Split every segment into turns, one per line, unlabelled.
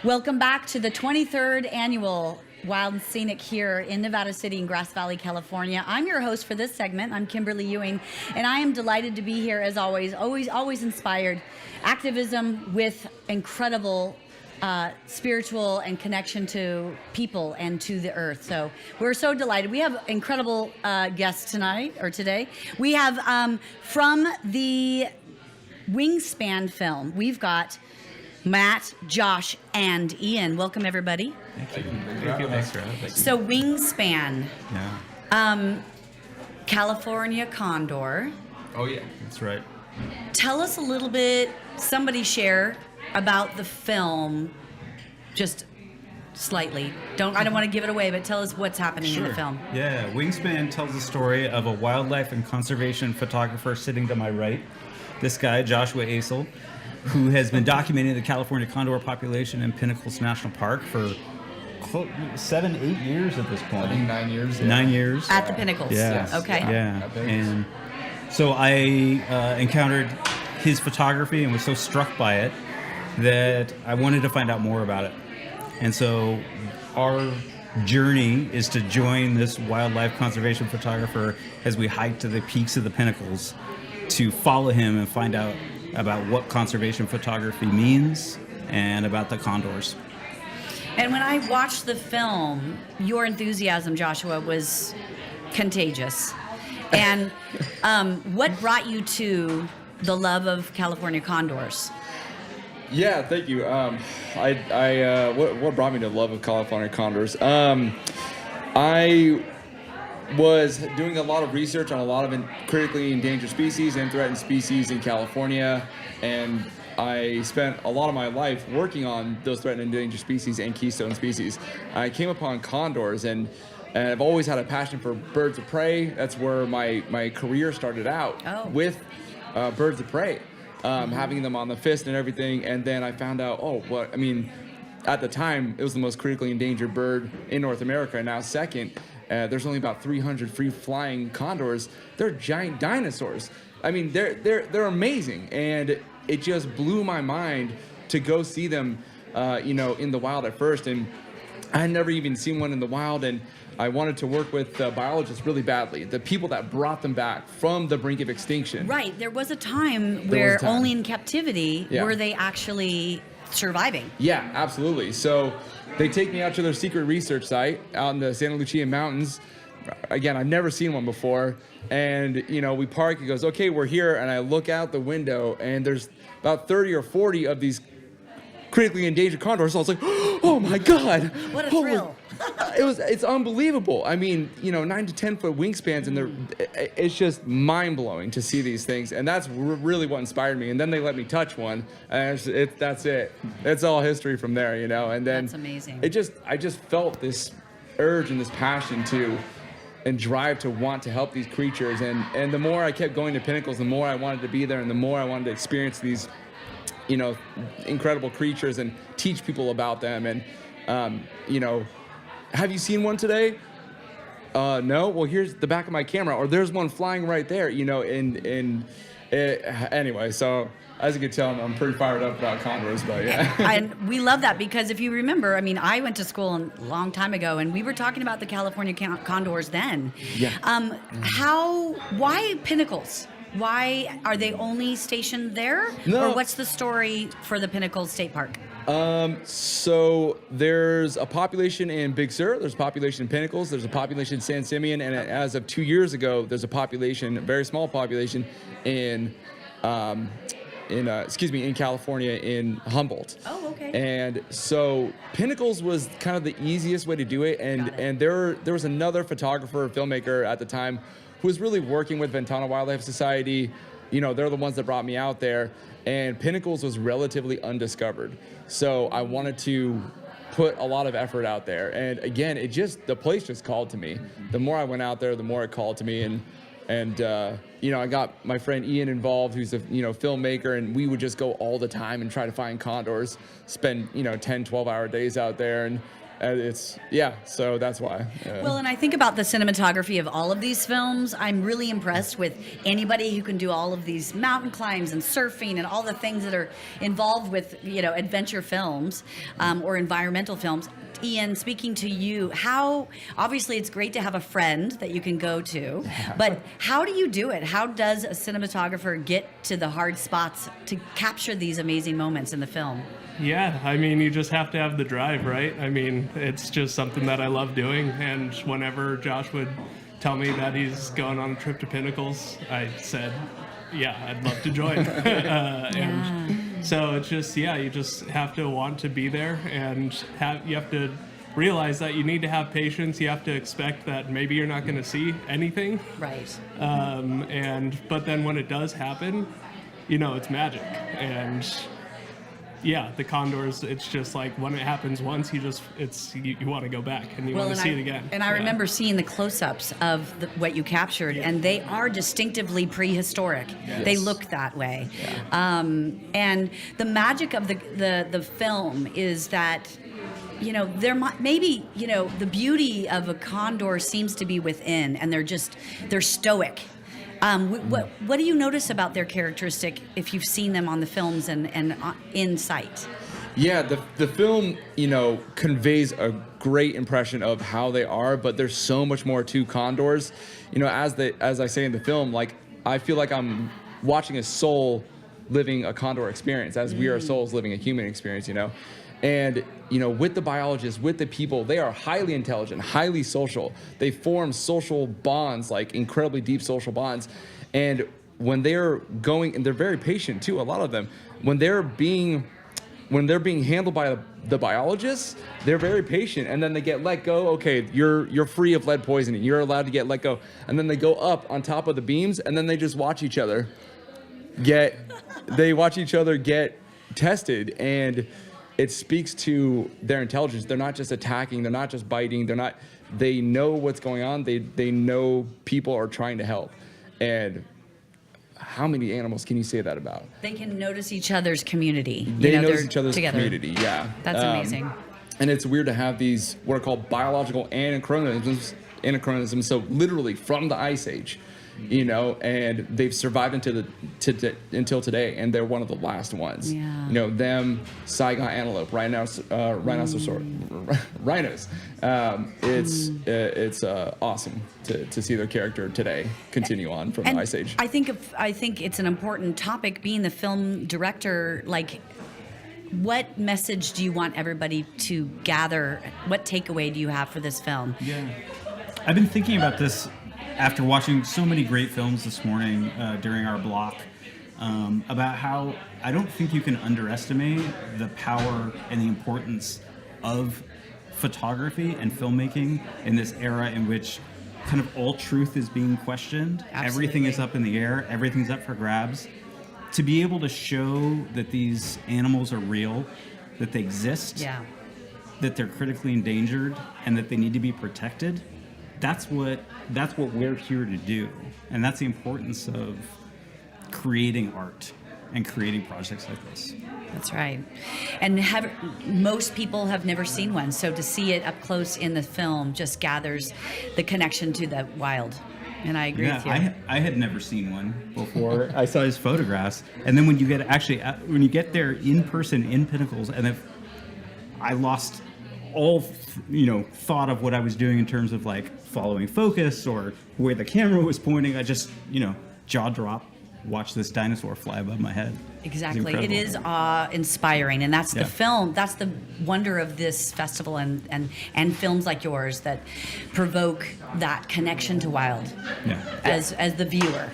Welcome back to the 23rd annual Wild and Scenic here in Nevada City in Grass Valley, California. I'm your host for this segment. I'm Kimberly Ewing, and I am delighted to be here as always inspired. Activism with incredible spiritual and connection to people and to the earth. So we're so delighted. We have incredible guests today. We have from the Wingspan film, we've got Matt, Josh, and Ian. Welcome, everybody.
Thank you. Thanks for having us.
So, Wingspan.
Yeah.
California condor.
Oh, yeah. That's right.
Tell us a little bit, somebody share about the film, just slightly. I don't want to give it away, but tell us what's happening in the film.
Yeah. Wingspan tells the story of a wildlife and conservation photographer sitting to my right. This guy, Joshua Asel, who has been documenting the California condor population in Pinnacles National Park for 7-8 years at this point.
I think 9 years.
Yeah. 9 years.
At the Pinnacles.
Yeah.
Okay.
Yeah. And so I encountered his photography and was so struck by it that I wanted to find out more about it. And so our journey is to join this wildlife conservation photographer as we hike to the peaks of the Pinnacles to follow him and find out about what conservation photography means and about the condors.
And when I watched the film, your enthusiasm, Joshua, was contagious. And what brought you to the love of California condors?
Yeah, thank you. What brought me to the love of California condors? I was doing a lot of research on a lot of critically endangered species and threatened species in California, and I spent a lot of my life working on those threatened and endangered species and keystone species. I came upon condors, and I've always had a passion for birds of prey. That's where my career started out, with birds of prey, having them on the fist and everything, and then I found out, at the time, it was the most critically endangered bird in North America, and now second. There's only about 300 free-flying condors. They're giant dinosaurs. I mean, they're amazing, and it just blew my mind to go see them, in the wild at first. And I had never even seen one in the wild, and I wanted to work with biologists really badly, the people that brought them back from the brink of extinction.
Right. There was a time where only in captivity were they actually surviving.
Yeah, absolutely. So they take me out to their secret research site out in the Santa Lucia Mountains. Again, I've never seen one before. And, we park. He goes, okay, we're here. And I look out the window, and there's about 30 or 40 of these critically endangered condors. So I was like, oh, my God.
What a thrill.
It's unbelievable. I mean, 9 to 10 foot wingspans, and it's just mind blowing to see these things. And that's really what inspired me. And then they let me touch one, and that's it. It's all history from there, And then
that's amazing.
I just felt this urge and this passion and drive to want to help these creatures. And the more I kept going to Pinnacles, the more I wanted to be there, and the more I wanted to experience these, incredible creatures and teach people about them. And have you seen one today? No? Well, here's the back of my camera, or there's one flying right there, anyway, so as you can tell, I'm pretty fired up about condors, but yeah.
And we love that because if you remember, I went to school a long time ago, and we were talking about the California condors then.
Yeah.
Why Pinnacles? Why are they only stationed there?
No.
Or what's the story for the Pinnacles State Park?
So there's a population in Big Sur, there's a population in Pinnacles, there's a population in San Simeon, and as of 2 years ago, there's a population, a very small population in California, in Humboldt.
Oh, okay.
And so Pinnacles was kind of the easiest way to do it, and there was another photographer, filmmaker at the time who was really working with Ventana Wildlife Society. They're the ones that brought me out there, and Pinnacles was relatively undiscovered. So I wanted to put a lot of effort out there, and again, the place just called to me. The more I went out there, the more it called to me, and I got my friend Ian involved, who's a filmmaker, and we would just go all the time and try to find condors, spend 10, 12-hour days out there, So that's why.
Well, and I think about the cinematography of all of these films. I'm really impressed with anybody who can do all of these mountain climbs and surfing and all the things that are involved with, adventure films or environmental films. Ian, speaking to you, how obviously it's great to have a friend that you can go to, but how do you do it? How does a cinematographer get to the hard spots to capture these amazing moments in the film?
Yeah, I mean, you just have to have the drive, right? I mean, it's just something that I love doing, and whenever Josh would tell me that he's going on a trip to Pinnacles, I said, yeah, I'd love to join. And so it's just, you just have to want to be there, and you have to realize that you need to have patience. You have to expect that maybe you're not going to see anything.
Right.
But then when it does happen, it's magic. And the condors, it's just like when it happens once, you want to go back and you want to see it again.
And I remember seeing the close-ups of what you captured, and they are distinctively prehistoric. Yes. They look that way. Yeah. And the magic of the film is that, there maybe, the beauty of a condor seems to be within, and they're stoic. What do you notice about their characteristic if you've seen them on the films and in sight?
Yeah, the film, conveys a great impression of how they are, but there's so much more to condors. As I say in the film, like, I feel like I'm watching a soul living a condor experience, as we are souls living a human experience, And, with the biologists, with the people, they are highly intelligent, highly social. They form social bonds, like incredibly deep social bonds. And when they're going, and they're very patient too, a lot of them, when they're being handled by the biologists, they're very patient, and then they get let go. Okay, you're free of lead poisoning. You're allowed to get let go. And then they go up on top of the beams, and then they just watch each other get tested, and it speaks to their intelligence. They're not just attacking. They're not just biting. They know what's going on. They know people are trying to help. And how many animals can you say that about?
They can notice each other's community.
They notice each other's community, yeah.
That's amazing.
And it's weird to have these, what are called biological anachronisms, so literally from the Ice Age. And they've survived until today, and they're one of the last ones.
Yeah.
Them, Saigon antelope, rhinos. It's awesome to see their character today continue on from the Ice Age.
I think it's an important topic. Being the film director, like, what message do you want everybody to gather? What takeaway do you have for this film?
Yeah, I've been thinking about this after watching so many great films this morning during our block, about how I don't think you can underestimate the power and the importance of photography and filmmaking in this era in which kind of all truth is being questioned.
Absolutely.
Everything is up in the air. Everything's up for grabs. To be able to show that these animals are real, that they exist, that they're critically endangered, and that they need to be protected, that's what we're here to do. And that's the importance of creating art and creating projects like this.
That's right. And most people have never seen one, so to see it up close in the film just gathers the connection to the wild. And I agree with you.
I had never seen one before I saw his photographs. And then when you get there in person in Pinnacles, and I lost all thought of what I was doing in terms of like following focus or where the camera was pointing. I just jaw drop, watch this dinosaur fly above my head.
Exactly. It is awe-inspiring, and that's the film. That's the wonder of this festival and films like yours that provoke that connection to wild as the viewer.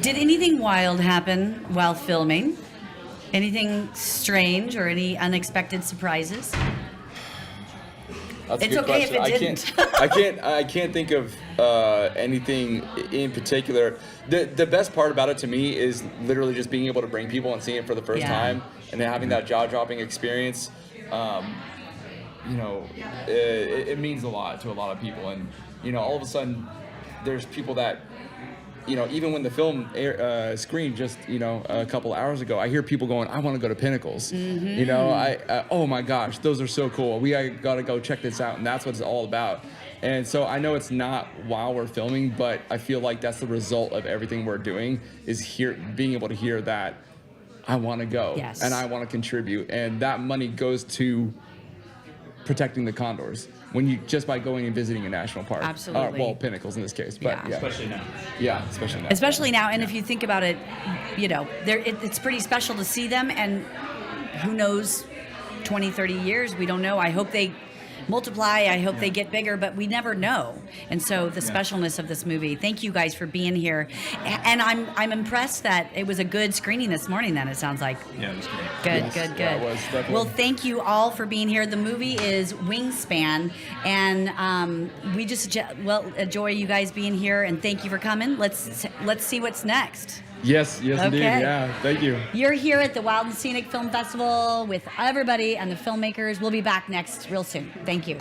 Did anything wild happen while filming? Anything strange or any unexpected surprises?
That's a
it's
good
okay
question.
If it didn't.
I can't think of anything in particular. The best part about it to me is literally just being able to bring people and seeing it for the first time, and then having that jaw-dropping experience. It means a lot to a lot of people, and all of a sudden there's people that even when the film screened just, a couple hours ago, I hear people going, I want to go to Pinnacles. Oh my gosh, those are so cool. We got to go check this out. And that's what it's all about. And so I know it's not while we're filming, but I feel like that's the result of everything we're doing is being able to hear that I want to go and I want to contribute. And that money goes to protecting the condors just by going and visiting a national park.
Absolutely.
Pinnacles in this case, but yeah.
Especially now.
Yeah, especially now.
Especially now, and if you think about it, it's pretty special to see them, and who knows, 20, 30 years, we don't know. I hope they multiply. I hope they get bigger, but we never know. And so the specialness of this movie. Thank you guys for being here, and I'm impressed that it was a good screening this morning. Then it sounds like.
Yeah, it was great.
Good, good.
Yeah, it was definitely.
Well, thank you all for being here. The movie is Wingspan, and we just enjoy you guys being here, and thank you for coming. Let's see what's next.
Yes, indeed. Yeah, thank you.
You're here at the Wild and Scenic Film Festival with everybody and the filmmakers. We'll be back next real soon. Thank you.